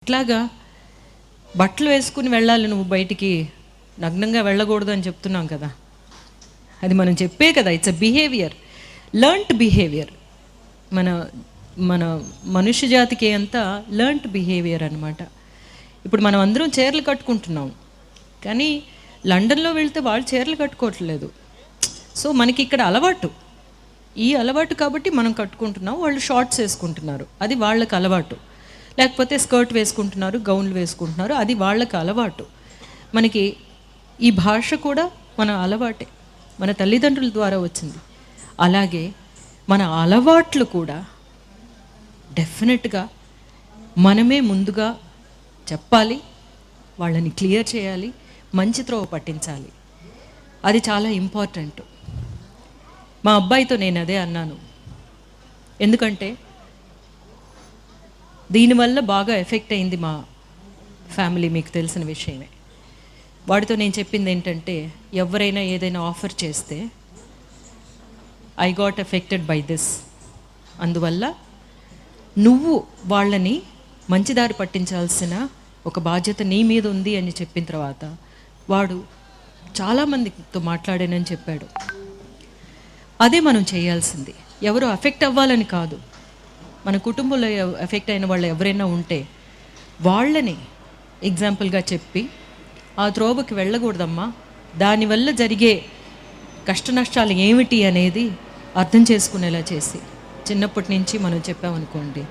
ఇట్లాగా బట్టలు వేసుకుని వెళ్ళాలి, నువ్వు బయటికి నగ్నంగా వెళ్ళకూడదు అని చెప్తున్నాం కదా. అది మనం చెప్పే కదా, it's a behaviour, learned behaviour. మన మన మనుష్య జాతికి అంతా లర్న్డ్ బిహేవియర్ అనమాట. ఇప్పుడు మనం అందరం చీరలు కట్టుకుంటున్నాం, కానీ లండన్లో వెళ్తే వాళ్ళు చీరలు కట్టుకోవట్లేదు. సో మనకి ఇక్కడ అలవాటు, ఈ అలవాటు కాబట్టి మనం కట్టుకుంటున్నాం. వాళ్ళు షార్ట్స్ వేసుకుంటున్నారు, అది వాళ్ళకి అలవాటు. లేకపోతే స్కర్ట్ వేసుకుంటున్నారు, గౌన్లు వేసుకుంటున్నారు, అది వాళ్ళకి అలవాటు. మనకి ఈ భాష కూడా మన అలవాటే, మన తల్లిదండ్రుల ద్వారా వచ్చింది. అలాగే మన అలవాట్లు కూడా డెఫినెట్గా మనమే ముందుగా చెప్పాలి, వాళ్ళని క్లియర్ చేయాలి, మంచి త్రోవ పట్టించాలి. అది చాలా ఇంపార్టెంట్. మా అబ్బాయితో నేను అదే అన్నాను, ఎందుకంటే దీనివల్ల బాగా ఎఫెక్ట్ అయింది మా ఫ్యామిలీ, మీకు తెలిసిన విషయమే. వాడితో నేను చెప్పింది ఏంటంటే, ఎవరైనా ఏదైనా ఆఫర్ చేస్తే I got affected by this, అందువల్ల నువ్వు వాళ్ళని మంచిదారి పట్టించాల్సిన ఒక బాధ్యత నీ మీద ఉంది అని చెప్పిన తర్వాత వాడు చాలామందితో మాట్లాడానని చెప్పాడు. అదే మనం చేయాల్సింది. ఎవరు అఫెక్ట్ అవ్వాలని కాదు, మన కుటుంబంలో ఎఫెక్ట్ అయిన వాళ్ళు ఎవరైనా ఉంటే వాళ్ళని ఎగ్జాంపుల్గా చెప్పి, ఆ త్రోవకి వెళ్ళకూడదమ్మా, దానివల్ల జరిగే కష్ట నష్టాలు ఏమిటి అనేది అర్థం చేసుకునేలా చేసి చిన్నప్పటి నుంచి మనం చెప్పామనుకోండి,